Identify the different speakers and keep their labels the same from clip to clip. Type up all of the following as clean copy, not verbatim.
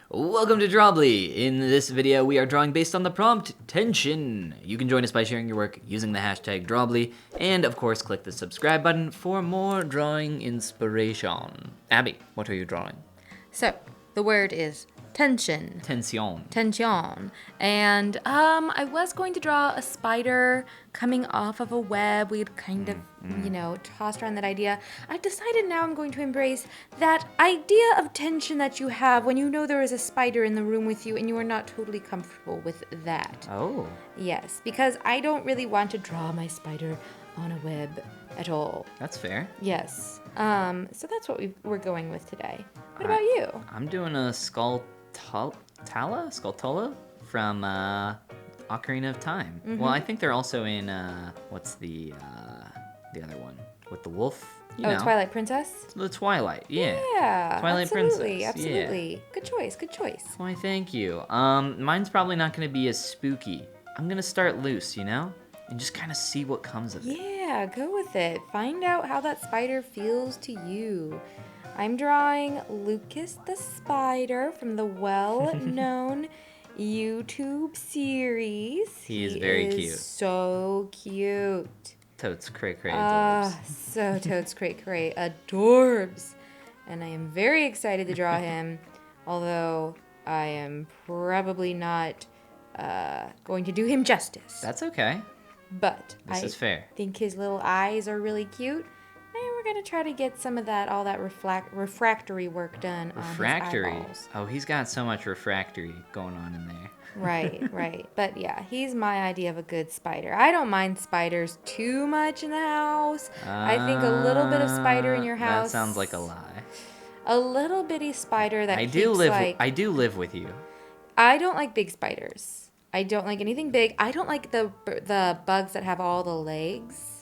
Speaker 1: Welcome to Drawbli. In this video, we are drawing based on the prompt, tension. You can join us by sharing your work using the hashtag Drawbli, and of course, click the subscribe button for more drawing inspiration. Abby, what are you drawing?
Speaker 2: So, the word is tension.
Speaker 1: Tension.
Speaker 2: Tension. And I was going to draw a spider coming off of a web. We'd kind of, tossed around that idea. I've decided now I'm going to embrace that idea of tension that you have when you know there is a spider in the room with you and you are not totally comfortable with that.
Speaker 1: Oh.
Speaker 2: Yes, because I don't really want to draw my spider on a web at all.
Speaker 1: That's fair.
Speaker 2: Yes. So that's what we're going with today. What about you?
Speaker 1: I'm doing a Skulltula from Ocarina of Time.
Speaker 2: Mm-hmm.
Speaker 1: Well, I think they're also in, what's the other one? With the wolf? You know.
Speaker 2: Twilight Princess?
Speaker 1: The Twilight, yeah.
Speaker 2: Yeah,
Speaker 1: Twilight
Speaker 2: absolutely,
Speaker 1: Princess.
Speaker 2: absolutely.
Speaker 1: Yeah.
Speaker 2: Good choice.
Speaker 1: Why, thank you. Mine's probably not going to be as spooky. I'm going to start loose, and just kind of see what comes of it.
Speaker 2: Yeah, go with it. Find out how that spider feels to you. I'm drawing Lucas the Spider from the well-known YouTube series.
Speaker 1: He is very cute.
Speaker 2: So cute.
Speaker 1: Totes cray cray
Speaker 2: Ah,
Speaker 1: adorbs.
Speaker 2: so totes cray adorbs. And I am very excited to draw him, although I am probably not going to do him justice.
Speaker 1: That's okay.
Speaker 2: But
Speaker 1: This is fair.
Speaker 2: I think his little eyes are really cute. And we're going to try to get some of that, all that refractory work done on his eyeballs.
Speaker 1: Oh, he's got so much refractory going on in there.
Speaker 2: Right. But yeah, he's my idea of a good spider. I don't mind spiders too much in the house. I think a little bit of spider in your house.
Speaker 1: That sounds like a lie.
Speaker 2: A little bitty spider that
Speaker 1: I
Speaker 2: keeps
Speaker 1: do live with you.
Speaker 2: I don't like big spiders. I don't like anything big. I don't like the bugs that have all the legs.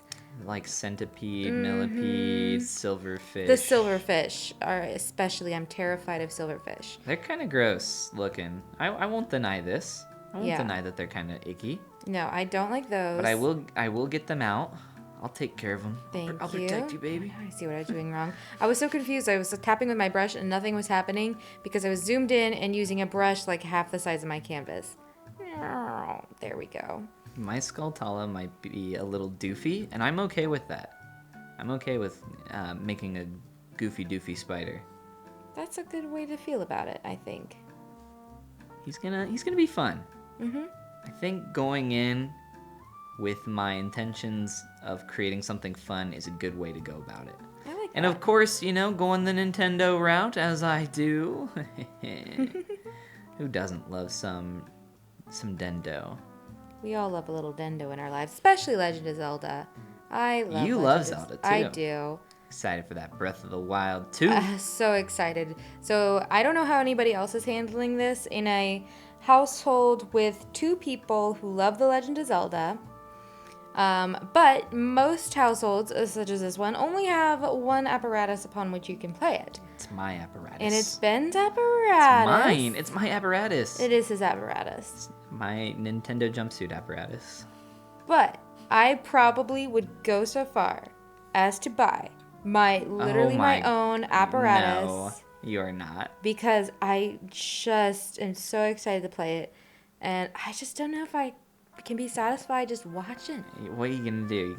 Speaker 1: Like centipede, millipede, silverfish.
Speaker 2: The silverfish are especially, I'm terrified of silverfish.
Speaker 1: They're kind of gross looking. I won't deny this. I won't deny that they're kind of icky.
Speaker 2: No, I don't like those.
Speaker 1: But I will get them out. I'll take care of them. I'll protect you, baby.
Speaker 2: I see what I was doing wrong. I was so confused. I was tapping with my brush and nothing was happening because I was zoomed in and using a brush like half the size of my canvas. There we go.
Speaker 1: My Skulltula might be a little doofy, and I'm okay with that. I'm okay with making a goofy doofy spider.
Speaker 2: That's a good way to feel about it, I think.
Speaker 1: He's gonna be fun.
Speaker 2: Mhm.
Speaker 1: I think going in with my intentions of creating something fun is a good way to go about it.
Speaker 2: I like that.
Speaker 1: And of course, going the Nintendo route as I do. Who doesn't love some Dendo?
Speaker 2: We all love a little Dendo in our lives, especially Legend of Zelda. I love
Speaker 1: You
Speaker 2: Legend
Speaker 1: love
Speaker 2: of
Speaker 1: Zelda, too.
Speaker 2: I do.
Speaker 1: Excited for that Breath of the Wild 2.
Speaker 2: So excited. So I don't know how anybody else is handling this in a household with two people who love The Legend of Zelda. But most households, such as this one, only have one apparatus upon which you can play it.
Speaker 1: It's my apparatus.
Speaker 2: And it's Ben's apparatus.
Speaker 1: It's mine. It's my apparatus.
Speaker 2: It is his apparatus.
Speaker 1: My Nintendo jumpsuit apparatus.
Speaker 2: But I probably would go so far as to buy my own apparatus.
Speaker 1: No, you are not.
Speaker 2: Because I just am so excited to play it. And I just don't know if I can be satisfied just watching.
Speaker 1: What are you gonna do?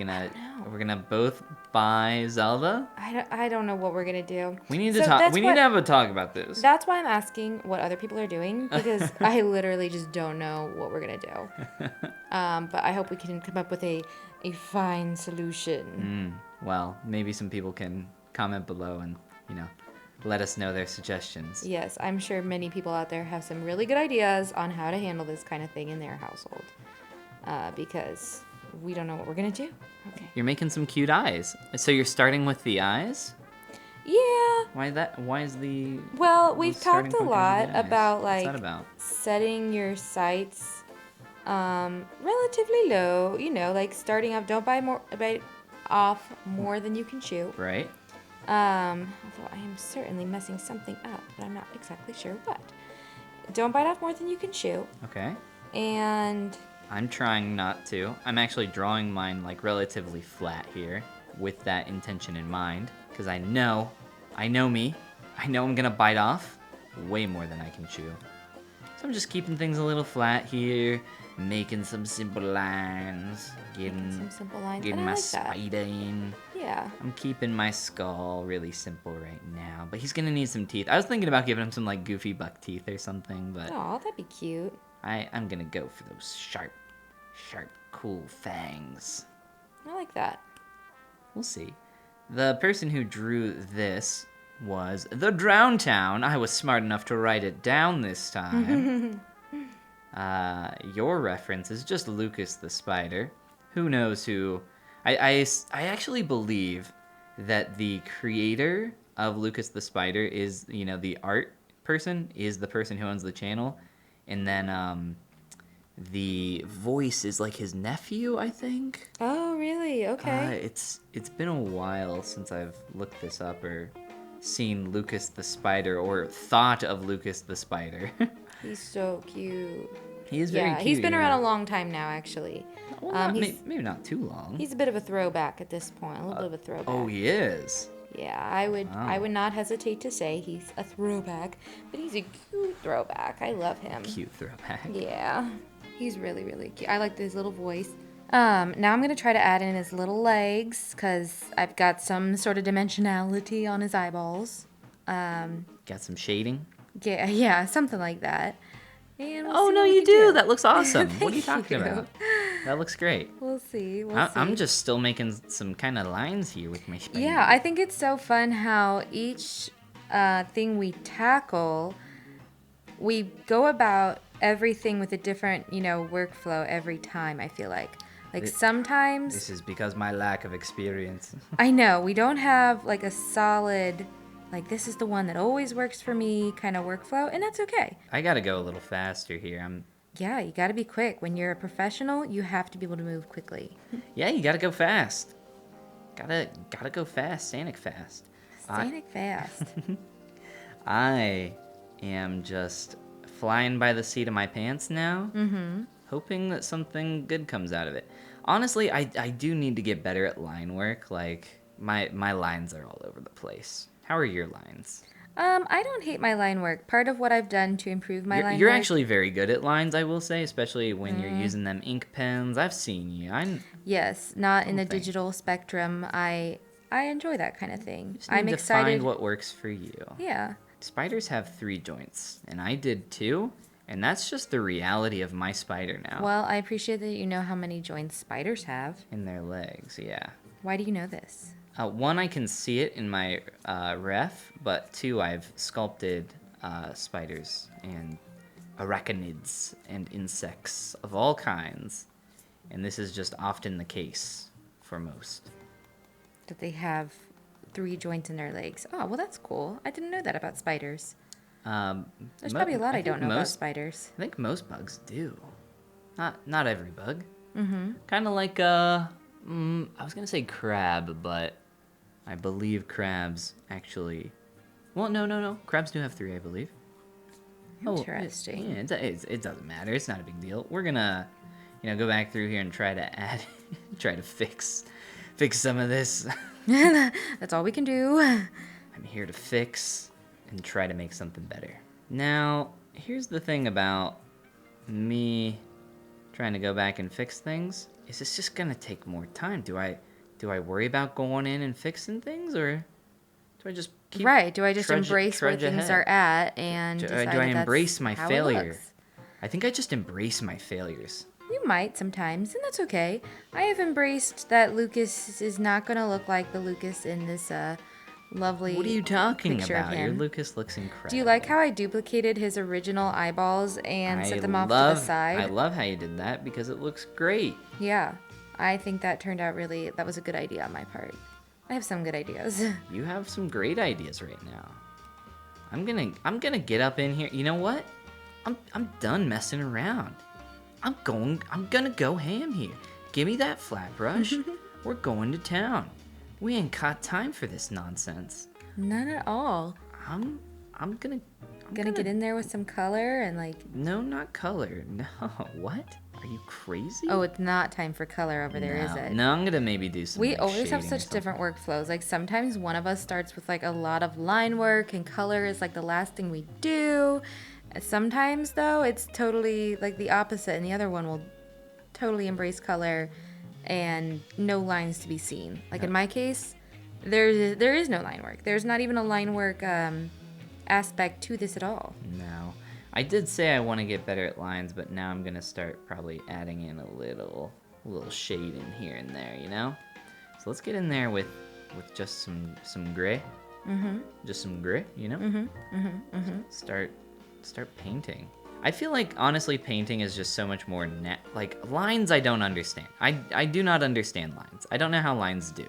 Speaker 1: We're gonna both buy Zelda?
Speaker 2: I don't know what we're gonna do.
Speaker 1: We need to talk. We need to have a talk about this.
Speaker 2: That's why I'm asking what other people are doing, because I literally just don't know what we're gonna do. But I hope we can come up with a fine solution.
Speaker 1: Well, maybe some people can comment below and let us know their suggestions.
Speaker 2: Yes, I'm sure many people out there have some really good ideas on how to handle this kind of thing in their household. Because we don't know what we're gonna do. Okay.
Speaker 1: You're making some cute eyes. So you're starting with the eyes?
Speaker 2: Yeah.
Speaker 1: Why that? Why is the?
Speaker 2: Well, we've
Speaker 1: starting
Speaker 2: talked a
Speaker 1: point
Speaker 2: lot
Speaker 1: with the eyes?
Speaker 2: about
Speaker 1: What's that about?
Speaker 2: setting your sights relatively low. Like starting off. Don't bite off more than you can chew.
Speaker 1: Right.
Speaker 2: Although I am certainly messing something up, but I'm not exactly sure what. Don't bite off more than you can chew.
Speaker 1: Okay.
Speaker 2: And
Speaker 1: I'm trying not to. I'm actually drawing mine relatively flat here with that intention in mind because I know me. I know I'm gonna bite off way more than I can chew. So I'm just keeping things a little flat here, making some simple lines,
Speaker 2: Some simple lines.
Speaker 1: getting
Speaker 2: And I
Speaker 1: my
Speaker 2: like that.
Speaker 1: spider in.
Speaker 2: Yeah.
Speaker 1: I'm keeping my skull really simple right now, but he's gonna need some teeth. I was thinking about giving him some like goofy buck teeth or something, but
Speaker 2: Oh, that'd be cute.
Speaker 1: I'm gonna go for those sharp, cool fangs.
Speaker 2: I like that.
Speaker 1: We'll see. The person who drew this was the Drown Town. I was smart enough to write it down this time. Your reference is just Lucas the Spider. Who knows who... I actually believe that the creator of Lucas the Spider is, the art person, is the person who owns the channel. And then, the voice is like his nephew, I think.
Speaker 2: Oh, really? Okay.
Speaker 1: It's been a while since I've looked this up or seen Lucas the Spider or thought of Lucas the Spider.
Speaker 2: He's so cute.
Speaker 1: He is very
Speaker 2: Yeah,
Speaker 1: cute.
Speaker 2: he's been around a long time now, actually.
Speaker 1: Well, maybe not too long.
Speaker 2: He's a bit of a throwback at this point. A little bit of a throwback.
Speaker 1: Oh, he is.
Speaker 2: Yeah, I would not hesitate to say he's a throwback, but he's a cute throwback. I love him.
Speaker 1: Cute throwback.
Speaker 2: Yeah, he's really, really cute. I like his little voice. Now I'm going to try to add in his little legs, because I've got some sort of dimensionality on his eyeballs.
Speaker 1: Got some shading.
Speaker 2: Yeah, something like that. And we'll
Speaker 1: Oh,
Speaker 2: see
Speaker 1: no,
Speaker 2: what we
Speaker 1: you
Speaker 2: can
Speaker 1: do. That looks awesome. What are you
Speaker 2: Thank
Speaker 1: talking
Speaker 2: you.
Speaker 1: about? That looks great.
Speaker 2: We'll see.
Speaker 1: I'm just still making some kind of lines here with my spider.
Speaker 2: Yeah, I think it's so fun how each thing we tackle, we go about everything with a different, workflow every time, I feel like. Like sometimes...
Speaker 1: This is because my lack of experience.
Speaker 2: I know, we don't have like a solid, like this is the one that always works for me kind of workflow, and that's okay.
Speaker 1: I gotta go a little faster here.
Speaker 2: Yeah, you gotta be quick. When you're a professional, you have to be able to move quickly.
Speaker 1: Yeah, you gotta go fast. Gotta go fast, Sanic fast.
Speaker 2: Sanic fast.
Speaker 1: I am just flying by the seat of my pants now, hoping that something good comes out of it. Honestly, I do need to get better at line work. Like, my lines are all over the place. How are your lines?
Speaker 2: I don't hate my line work. Part of what I've done to improve my line
Speaker 1: You're
Speaker 2: work...
Speaker 1: actually very good at lines, I will say, especially when you're using them ink pens. I've seen you.
Speaker 2: Yes, not in the
Speaker 1: thanks.
Speaker 2: digital spectrum. I enjoy that kind of thing.
Speaker 1: Just need
Speaker 2: I'm
Speaker 1: to
Speaker 2: excited.
Speaker 1: find what works for you.
Speaker 2: Yeah.
Speaker 1: Spiders have 3 joints, and I did too, and that's just the reality of my spider now.
Speaker 2: Well, I appreciate that you know how many joints spiders have.
Speaker 1: In their legs, yeah.
Speaker 2: Why do you know this?
Speaker 1: 1, I can see it in my ref, but 2, I've sculpted spiders and arachnids and insects of all kinds, and this is just often the case for most.
Speaker 2: That they have 3 joints in their legs. Oh, well, that's cool. I didn't know that about spiders. There's probably a lot I don't know about spiders.
Speaker 1: I think most bugs do. Not every bug. Mm-hmm. Kind of like I was gonna say crab, but I believe crabs actually. Well, no. Crabs do have 3, I believe.
Speaker 2: Interesting.
Speaker 1: Yeah, it doesn't matter. It's not a big deal. We're gonna, go back through here and try to add, try to fix some of this.
Speaker 2: That's all we can do.
Speaker 1: I'm here to fix and try to make something better. Now, here's the thing about me trying to go back and fix things. Is this just gonna take more time? Do I worry about going in and fixing things, or do I just keep
Speaker 2: Right. Do I just embrace where
Speaker 1: trudge
Speaker 2: things
Speaker 1: ahead?
Speaker 2: are at and
Speaker 1: Do
Speaker 2: decide
Speaker 1: I
Speaker 2: that
Speaker 1: embrace
Speaker 2: that's
Speaker 1: my
Speaker 2: how it
Speaker 1: failure?
Speaker 2: looks?
Speaker 1: I think I just embrace my failures.
Speaker 2: You might sometimes, and that's okay. I have embraced that Lucas is not going to look like the Lucas in this lovely
Speaker 1: What are you talking
Speaker 2: picture of
Speaker 1: about? Your
Speaker 2: him.
Speaker 1: Lucas looks incredible.
Speaker 2: Do you like how I duplicated his original eyeballs and set them off to the side?
Speaker 1: I love how you did that because it looks great.
Speaker 2: Yeah, I think that turned out that was a good idea on my part. I have some good ideas.
Speaker 1: You have some great ideas right now. I'm gonna get up in here. You know what? I'm done messing around. I'm gonna go ham here. Give me that flat brush. We're going to town. We ain't got time for this nonsense.
Speaker 2: None at all.
Speaker 1: I'm gonna
Speaker 2: Gonna get in there with some color and like...
Speaker 1: No, not color. No, what? Are Are you crazy?
Speaker 2: Oh, it's not time for color over there, is it?
Speaker 1: No, I'm gonna maybe do some.
Speaker 2: We
Speaker 1: like,
Speaker 2: always have
Speaker 1: shading or
Speaker 2: such
Speaker 1: something.
Speaker 2: different workflows. Like sometimes one of us starts with like a lot of line work and color is like the last thing we do. Sometimes though, it's totally like the opposite and the other one will totally embrace color and no lines to be seen. Like in my case, there is no line work. There's not even a line work aspect to this at all.
Speaker 1: No. I did say I want to get better at lines, but now I'm gonna start probably adding in a little shade in here and there, you know? So let's get in there with just some gray. Mm-hmm. Just some gray, you know? Mm-hmm. Mm-hmm. Mm-hmm. Start painting. I feel like honestly painting is just so much more like lines I don't understand. I do not understand lines. I don't know how lines do.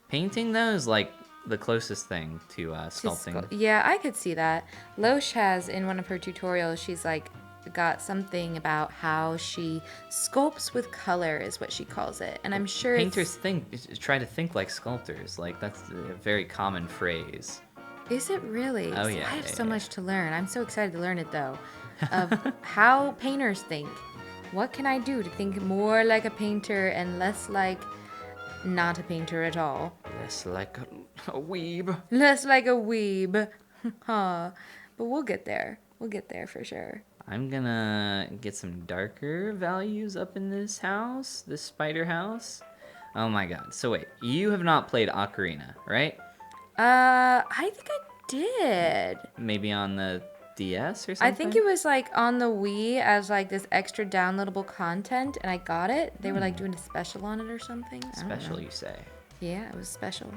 Speaker 1: Painting though is like the closest thing to sculpting.
Speaker 2: Yeah, I could see that. Loesch has in one of her tutorials, she's like got something about how she sculpts with color is what she calls it. And I'm sure
Speaker 1: Painters try to think like sculptors. Like that's a very common phrase.
Speaker 2: Is it really?
Speaker 1: Oh,
Speaker 2: See,
Speaker 1: yeah,
Speaker 2: I have
Speaker 1: yeah,
Speaker 2: so
Speaker 1: yeah.
Speaker 2: much to learn. I'm so excited to learn it though. Of how painters think. What can I do to think more like a painter and less like not a painter at all?
Speaker 1: Less like a weeb.
Speaker 2: Less like a weeb. Huh. But we'll get there. We'll get there for sure.
Speaker 1: I'm gonna get some darker values up in this house, this spider house. Oh my god. So wait, you have not played Ocarina, right?
Speaker 2: I think I did.
Speaker 1: Maybe on the DS or something?
Speaker 2: I think it was like on the Wii as like this extra downloadable content and I got it. They were like doing a special on it or something. I don't know.
Speaker 1: Special, you say.
Speaker 2: Yeah, it was special.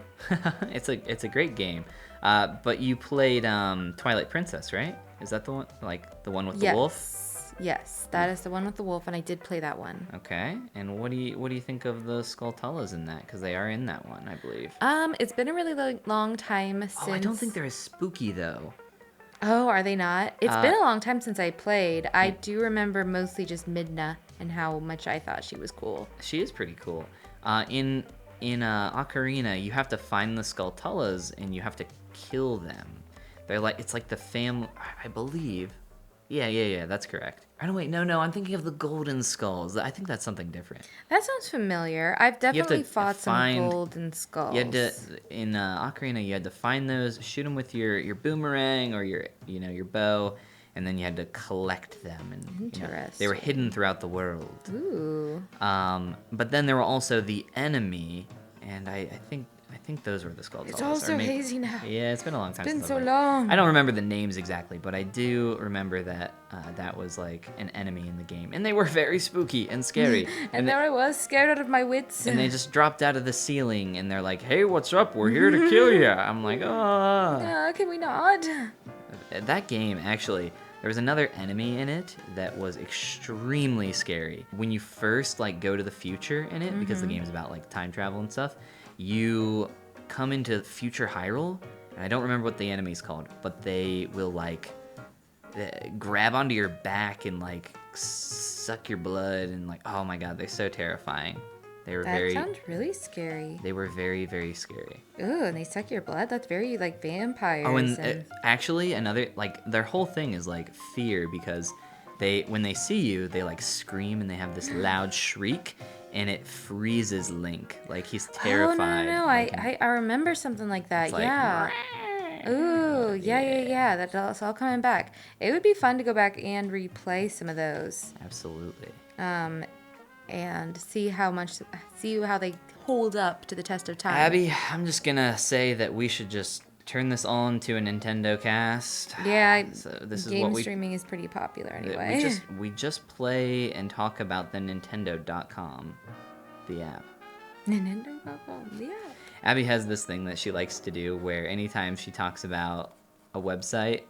Speaker 1: It's a great game. But you played Twilight Princess, right? Is that the one, like the one with the wolf?
Speaker 2: Yes, that is the one with the wolf, and I did play that one.
Speaker 1: Okay. And what do you think of the Skulltulas in that? Because they are in that one, I believe.
Speaker 2: It's been a really long time since.
Speaker 1: Oh, I don't think they're as spooky though.
Speaker 2: Oh, are they not? It's been a long time since I played. I do remember mostly just Midna and how much I thought she was cool.
Speaker 1: She is pretty cool. In Ocarina, you have to find the Skulltulas and you have to kill them. They're like, it's like the family, I believe. Yeah, that's correct. Oh, no, wait, no, I'm thinking of the golden skulls. I think that's something different.
Speaker 2: That sounds familiar. I've definitely fought some golden skulls.
Speaker 1: You had to, in Ocarina, you had to find those, shoot them with your boomerang or your bow, and then you had to collect them. And they were hidden throughout the world.
Speaker 2: Ooh.
Speaker 1: But then there were also the enemy, and I think those were the Skulltulas.
Speaker 2: It's all so hazy now.
Speaker 1: Yeah, it's been a long time.
Speaker 2: It's been
Speaker 1: since
Speaker 2: so
Speaker 1: I've
Speaker 2: long.
Speaker 1: I don't remember the names exactly, but I do remember that that was like an enemy in the game, and they were very spooky and scary.
Speaker 2: and there I was, scared out of my wits.
Speaker 1: And they just dropped out of the ceiling, and they're like, "Hey, what's up? We're here to kill you." I'm like, "Oh."
Speaker 2: Can we not?
Speaker 1: That game actually. There was another enemy in it that was extremely scary. When you first like go to the future in it, because the game's about like time travel and stuff, you come into future Hyrule, and I don't remember what the enemy's called, but they will like grab onto your back and like suck your blood, and like, oh my god, they're so terrifying.
Speaker 2: That sounds really scary.
Speaker 1: They were very, very scary.
Speaker 2: Ooh, and they suck your blood? That's very like vampires.
Speaker 1: Oh, and actually another, like, their whole thing is like fear, because when they see you, they like scream and they have this loud shriek, and it freezes Link. Like, he's terrified.
Speaker 2: Oh, no. I remember something like that.
Speaker 1: It's like,
Speaker 2: yeah. Ooh, yeah. That's all coming back. It would be fun to go back and replay some of those.
Speaker 1: Absolutely.
Speaker 2: And see how they hold up to the test of time.
Speaker 1: Abby, I'm just gonna say that we should just turn this all into a Nintendo cast.
Speaker 2: Yeah,
Speaker 1: so this is
Speaker 2: game
Speaker 1: what
Speaker 2: streaming is pretty popular anyway.
Speaker 1: We just play and talk about the Nintendo.com, the app.
Speaker 2: Nintendo.com, the app.
Speaker 1: Abby has this thing that she likes to do where anytime she talks about a website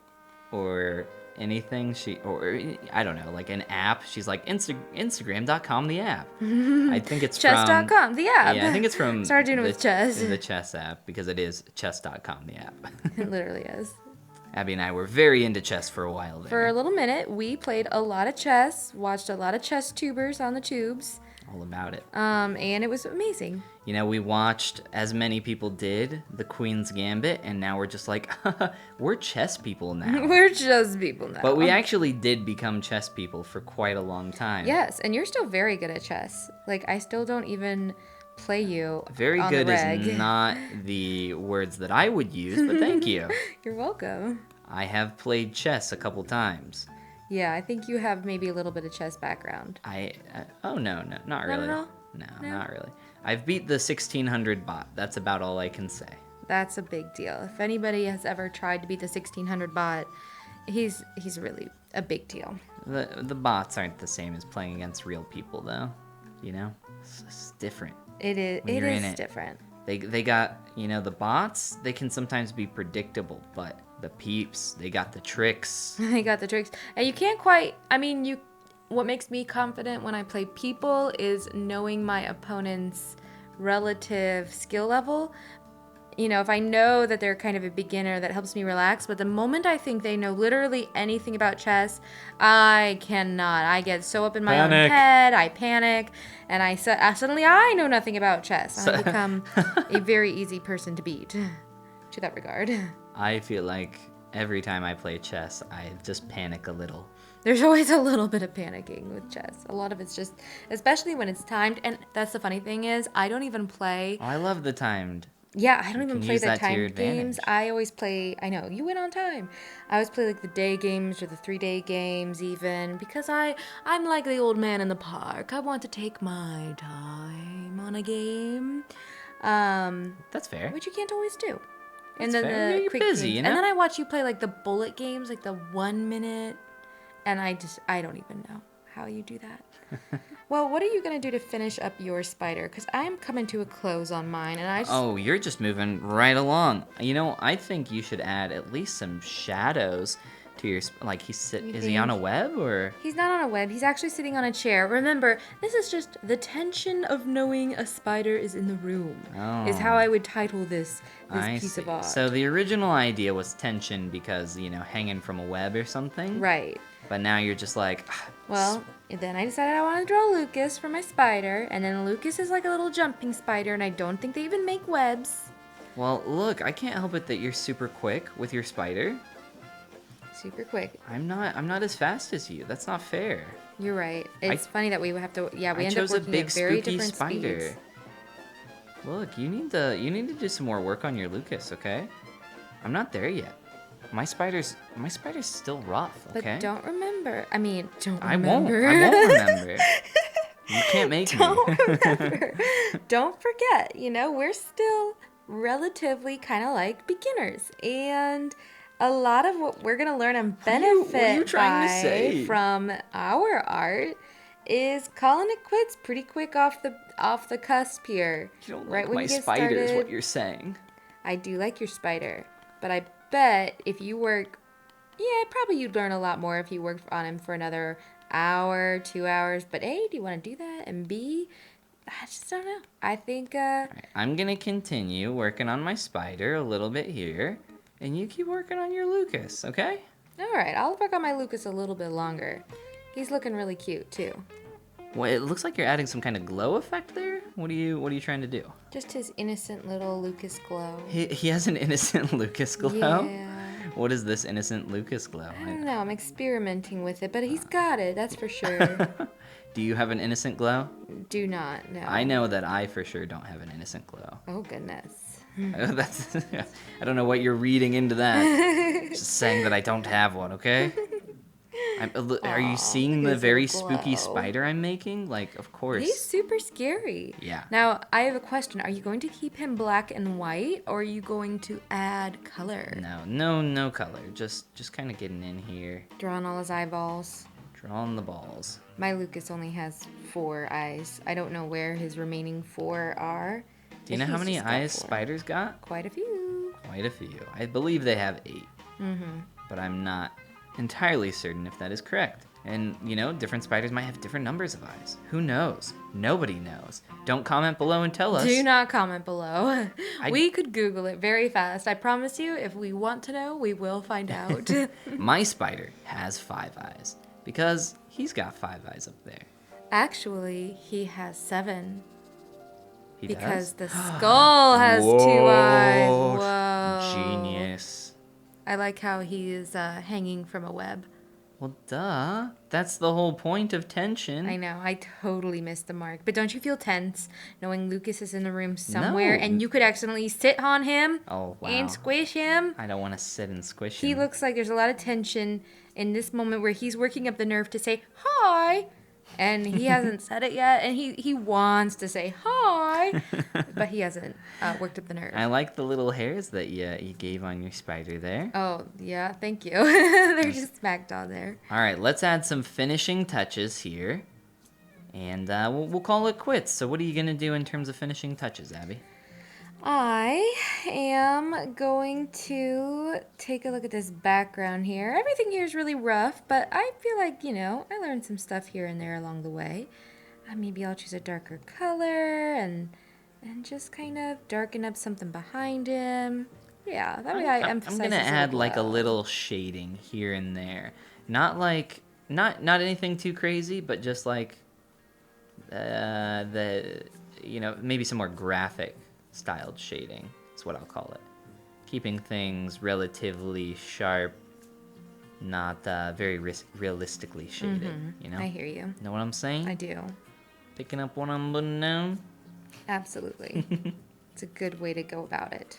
Speaker 1: or anything, or I don't know, like an app, she's like, Instagram.com, the app. I think it's
Speaker 2: Chess.com, the app.
Speaker 1: Yeah, I think it's from
Speaker 2: Started doing it with chess.
Speaker 1: The chess app, because it is chess.com, the app.
Speaker 2: It literally is.
Speaker 1: Abby and I were very into chess for a while there.
Speaker 2: For a little minute, we played a lot of chess, watched a lot of chess tubers on the tubes.
Speaker 1: all about it.
Speaker 2: And it was amazing.
Speaker 1: You know, we watched, as many people did, The Queen's Gambit, and now we're just like, we're chess people now.
Speaker 2: We're just people now.
Speaker 1: But we actually did become chess people for quite a long time.
Speaker 2: Yes, and you're still very good at chess. Like, I still don't even play you
Speaker 1: Very
Speaker 2: on
Speaker 1: good
Speaker 2: the reg.
Speaker 1: is not the words that I would use, but thank you.
Speaker 2: You're welcome.
Speaker 1: I have played chess a couple times.
Speaker 2: Yeah, I think you have maybe a little bit of chess background.
Speaker 1: Oh, no, not really.
Speaker 2: at all?
Speaker 1: No, not really. I've beat the 1600 bot. That's about all I can say.
Speaker 2: That's a big deal. If anybody has ever tried to beat the 1600 bot, he's really a big deal.
Speaker 1: The bots aren't the same as playing against real people, though. You know? It's different.
Speaker 2: It is.
Speaker 1: When
Speaker 2: It
Speaker 1: you're in
Speaker 2: is
Speaker 1: it.
Speaker 2: different.
Speaker 1: They got, you know, the bots, they can sometimes be predictable, but the peeps, they got the tricks.
Speaker 2: They got the tricks, and you can't quite. I mean, you. What makes me confident when I play people is knowing my opponent's relative skill level. You know, if I know that they're kind of a beginner, that helps me relax. But the moment I think they know literally anything about chess, I cannot. I get so up in my own head, I panic, and suddenly I know nothing about chess. I become a very easy person to beat to that regard.
Speaker 1: I feel like every time I play chess, I just panic a little.
Speaker 2: There's always a little bit of panicking with chess. A lot of it's just, especially when it's timed. And that's the funny thing is, I don't even play.
Speaker 1: Oh, I love the timed.
Speaker 2: Yeah, I don't even
Speaker 1: can
Speaker 2: play
Speaker 1: use
Speaker 2: the
Speaker 1: that to your
Speaker 2: timed games.
Speaker 1: advantage.
Speaker 2: I always play, I know, you win on time. I always play like the day games or the 3-day games even because I'm like the old man in the park. I want to take my time on a game.
Speaker 1: That's fair.
Speaker 2: Which you can't always do.
Speaker 1: That's fair. Yeah, you're
Speaker 2: quick
Speaker 1: busy,
Speaker 2: games.
Speaker 1: you know?
Speaker 2: And then I watch you play like the bullet games, like the 1 minute, and I don't even know how you do that. Well, what are you going to do to finish up your spider? Because I am coming to a close on mine, and I just...
Speaker 1: Oh, you're just moving right along. You know, I think you should add at least some shadows to your... Like, is he on a web, or...?
Speaker 2: He's not on a web. He's actually sitting on a chair. Remember, this is just the tension of knowing a spider is in the room. Is how I would title this
Speaker 1: I
Speaker 2: piece
Speaker 1: see.
Speaker 2: of art.
Speaker 1: So the original idea was tension because, you know, hanging from a web or something.
Speaker 2: Right.
Speaker 1: But now you're just like...
Speaker 2: Well, then I decided I want to draw Lucas for my spider, and then Lucas is like a little jumping spider, and I don't think they even make webs.
Speaker 1: Well, look, I can't help it that you're super quick with your spider.
Speaker 2: Super quick.
Speaker 1: I'm not as fast as you. That's not fair.
Speaker 2: You're right. It's funny that we have to. Yeah, we
Speaker 1: I
Speaker 2: end up
Speaker 1: chose a
Speaker 2: working
Speaker 1: big
Speaker 2: at very
Speaker 1: spooky
Speaker 2: different
Speaker 1: spider.
Speaker 2: speeds.
Speaker 1: Look, you need to do some more work on your Lucas, okay? I'm not there yet. My spider's still rough, okay?
Speaker 2: But don't remember. I mean, don't
Speaker 1: I won't
Speaker 2: remember.
Speaker 1: remember. You can't make
Speaker 2: Don't
Speaker 1: me.
Speaker 2: remember. Don't forget, we're still relatively kind of like beginners. And a lot of what we're going to learn and benefit
Speaker 1: what are you trying to say?
Speaker 2: from our art is calling it quits pretty quick off the cusp here.
Speaker 1: You don't
Speaker 2: right
Speaker 1: like
Speaker 2: when
Speaker 1: my
Speaker 2: you get
Speaker 1: spider is what
Speaker 2: started.
Speaker 1: you're saying.
Speaker 2: I do like your spider, but I bet if you work, probably you'd learn a lot more if you worked on him for another hour, 2 hours. But A, do you want to do that? And B, I just don't know. I think,
Speaker 1: Alright, I'm gonna continue working on my spider a little bit here, and you keep working on your Lucas, okay?
Speaker 2: all right, I'll work on my Lucas a little bit longer. He's looking really cute too.
Speaker 1: Well, it looks like you're adding some kind of glow effect there. What are you trying to do?
Speaker 2: Just his innocent little Lucas glow.
Speaker 1: He has an innocent Lucas glow.
Speaker 2: Yeah.
Speaker 1: What is this innocent Lucas glow?
Speaker 2: I don't know. I'm experimenting with it, but he's got it. That's for sure.
Speaker 1: Do you have an innocent glow?
Speaker 2: Do not. No.
Speaker 1: I know that I for sure don't have an innocent glow.
Speaker 2: Oh goodness.
Speaker 1: That's I don't know what you're reading into that. Just saying that I don't have one, okay? Are you seeing the
Speaker 2: his
Speaker 1: very
Speaker 2: little
Speaker 1: spooky
Speaker 2: glow.
Speaker 1: spider I'm making? Like, of course.
Speaker 2: He's super scary.
Speaker 1: Yeah.
Speaker 2: Now, I have a question. Are you going to keep him black and white, or are you going to add color?
Speaker 1: No color. Just kind of getting in here,
Speaker 2: Drawing all his eyeballs.
Speaker 1: drawing the balls.
Speaker 2: My Lucas only has 4 eyes. I don't know where his remaining 4 are.
Speaker 1: Do you know how many eyes spiders got?
Speaker 2: Quite a few.
Speaker 1: Quite a few. I believe they have 8. But I'm not entirely certain if that is correct. And, different spiders might have different numbers of eyes. Who knows? Nobody knows. Don't comment below and tell us.
Speaker 2: Do not comment below. We could Google it very fast. I promise you, if we want to know, we will find out.
Speaker 1: My spider has 5 eyes because he's got 5 eyes up there.
Speaker 2: Actually, he has 7.
Speaker 1: He
Speaker 2: Because
Speaker 1: does?
Speaker 2: the skull has 2 eyes.
Speaker 1: Whoa,
Speaker 2: Whoa.
Speaker 1: genius.
Speaker 2: I like how he's hanging from a web.
Speaker 1: Well, duh. That's the whole point of tension.
Speaker 2: I know, I totally missed the mark. But don't you feel tense knowing Lucas is in the room somewhere
Speaker 1: No.
Speaker 2: and you could accidentally sit on him
Speaker 1: Oh, wow.
Speaker 2: and squish him?
Speaker 1: I don't want to sit and squish
Speaker 2: He
Speaker 1: him.
Speaker 2: looks like there's a lot of tension in this moment where he's working up the nerve to say hi. And he hasn't said it yet. And he wants to say hi. But he hasn't worked up the nerve.
Speaker 1: I like the little hairs that you gave on your spider there.
Speaker 2: Oh, yeah, thank you. They're just smacked on there.
Speaker 1: All right, let's add some finishing touches here. And we'll call it quits. So what are you going to do in terms of finishing touches, Abby?
Speaker 2: I am going to take a look at this background here. Everything here is really rough, but I feel like, I learned some stuff here and there along the way. Maybe I'll choose a darker color and just kind of darken up something behind him. Yeah, that way I emphasize
Speaker 1: I'm going to
Speaker 2: his
Speaker 1: add like a
Speaker 2: glow.
Speaker 1: little shading here and there. Not like, not anything too crazy, but just like maybe some more graphic styled shading is what I'll call it. Keeping things relatively sharp, not very realistically shaded,
Speaker 2: I hear you.
Speaker 1: Know what I'm saying?
Speaker 2: I do.
Speaker 1: Picking up what I'm putting down?
Speaker 2: Absolutely. It's a good way to go about it.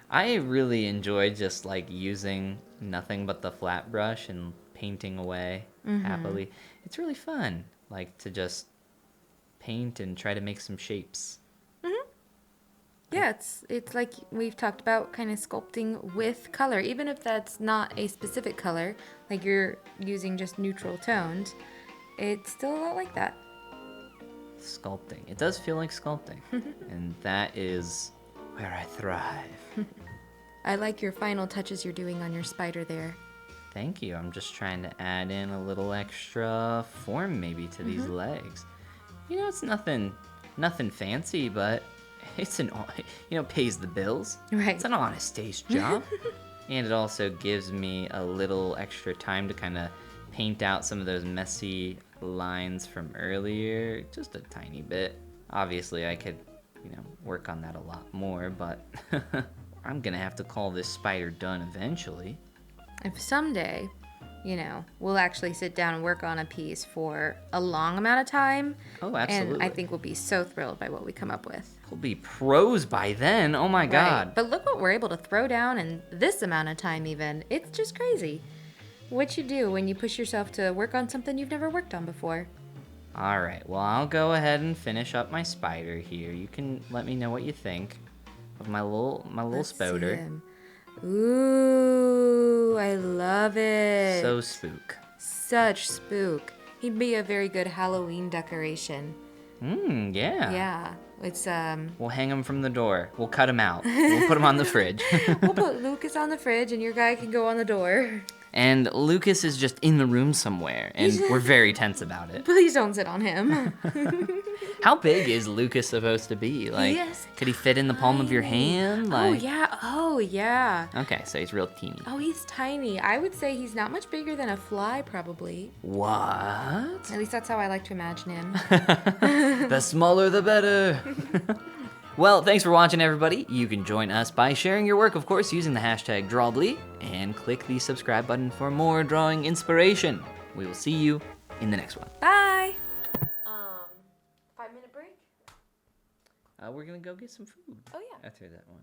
Speaker 1: I really enjoy just like using nothing but the flat brush and painting away happily. It's really fun, like to just paint and try to make some shapes.
Speaker 2: Yeah, it's like we've talked about, kind of sculpting with color, even if that's not a specific color, like you're using just neutral tones, it's still a lot like that.
Speaker 1: Sculpting. It does feel like sculpting. And that is where I thrive.
Speaker 2: I like your final touches you're doing on your spider there.
Speaker 1: Thank you. I'm just trying to add in a little extra form maybe to these legs. It's nothing fancy, but it's pays the bills.
Speaker 2: Right.
Speaker 1: It's an honest day's job. And it also gives me a little extra time to kind of paint out some of those messy lines from earlier, just a tiny bit. Obviously, I could, work on that a lot more, but I'm gonna have to call this spider done eventually.
Speaker 2: If someday, we'll actually sit down and work on a piece for a long amount of time.
Speaker 1: Oh, absolutely.
Speaker 2: And I think we'll be so thrilled by what we come up with.
Speaker 1: We'll be pros by then. Oh my God.
Speaker 2: Right. But look what we're able to throw down in this amount of time even. It's just crazy. What you do when you push yourself to work on something you've never worked on before.
Speaker 1: All right, well, I'll go ahead and finish up my spider here. You can let me know what you think of my little
Speaker 2: Let's see
Speaker 1: spoder.
Speaker 2: him. Ooh, I love it.
Speaker 1: So spook.
Speaker 2: Such spook. He'd be a very good Halloween decoration.
Speaker 1: Yeah.
Speaker 2: Yeah. It's
Speaker 1: We'll hang him from the door. We'll cut him out. We'll put him on the fridge.
Speaker 2: we'll put Lucas on the fridge and your guy can go on the door.
Speaker 1: And Lucas is just in the room somewhere, and we're very tense about it.
Speaker 2: Please don't sit on him.
Speaker 1: How big is Lucas supposed to be? Like,
Speaker 2: Yes.
Speaker 1: could he fit in the palm of your hand? Like,
Speaker 2: Oh yeah.
Speaker 1: Okay, so he's real teeny.
Speaker 2: Oh, he's tiny. I would say he's not much bigger than a fly, probably.
Speaker 1: What?
Speaker 2: At least that's how I like to imagine him.
Speaker 1: The smaller the better. Well, thanks for watching, everybody. You can join us by sharing your work, of course, using the hashtag Drawbli, and click the subscribe button for more drawing inspiration. We will see you in the next one.
Speaker 2: Bye. 5-minute break?
Speaker 1: We're gonna go get some food.
Speaker 2: Oh yeah.
Speaker 1: After that one.